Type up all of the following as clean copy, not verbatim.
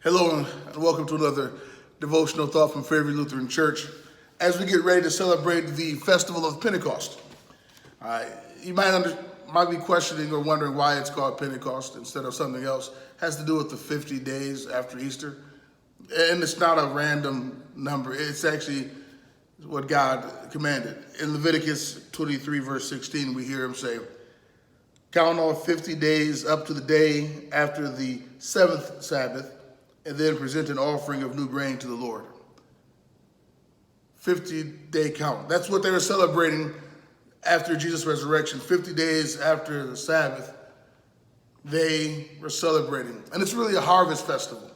Hello and welcome to another devotional thought from Fairview Lutheran Church. As we get ready to celebrate the festival of Pentecost, you might be questioning or wondering why it's called Pentecost instead of something else. It has to do with the 50 days after Easter, and it's not a random number. It's actually what God commanded. In Leviticus 23 verse 16, we hear him say, "Count all 50 days up to the day after the seventh Sabbath, and then present an offering of new grain to the Lord." 50-day count. That's what they were celebrating after Jesus' resurrection. 50 days after the Sabbath, they were celebrating. And it's really a harvest festival.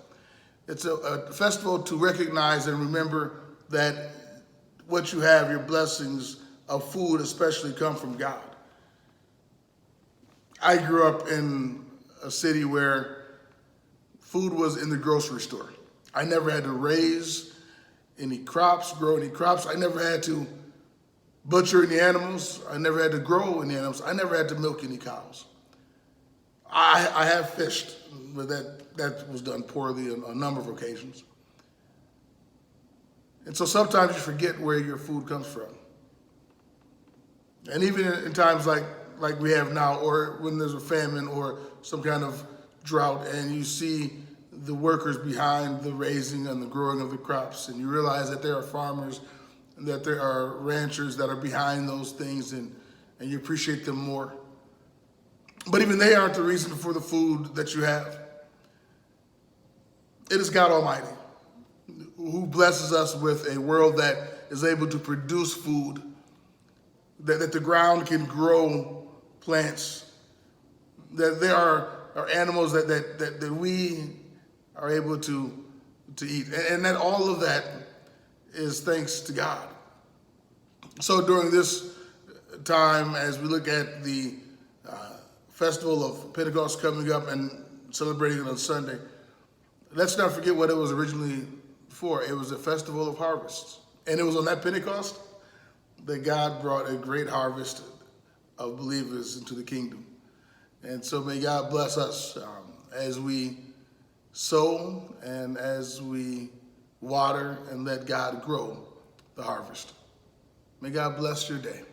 It's a festival to recognize and remember that what you have, your blessings of food especially, come from God. I grew up in a city where food was in the grocery store. I never had to raise any crops, grow any crops. I never had to butcher any animals. I never had to grow any animals. I never had to milk any cows. I have fished, but that was done poorly on a number of occasions. And so sometimes you forget where your food comes from. And even in times like we have now, or when there's a famine or some kind of drought, and you see the workers behind the raising and the growing of the crops, and you realize that there are farmers and that there are ranchers that are behind those things, and you appreciate them more. But even they aren't the reason for the food that you have. It is God Almighty who blesses us with a world that is able to produce food, that the ground can grow plants, that there are animals that we are able to eat, and that all of that is thanks to God. So during this time, as we look at the festival of Pentecost coming up and celebrating it on Sunday, let's not forget what it was originally for. It was a festival of harvests, and it was on that Pentecost that God brought a great harvest of believers into the kingdom. And so may God bless us as we sow and as we water and let God grow the harvest. May God bless your day.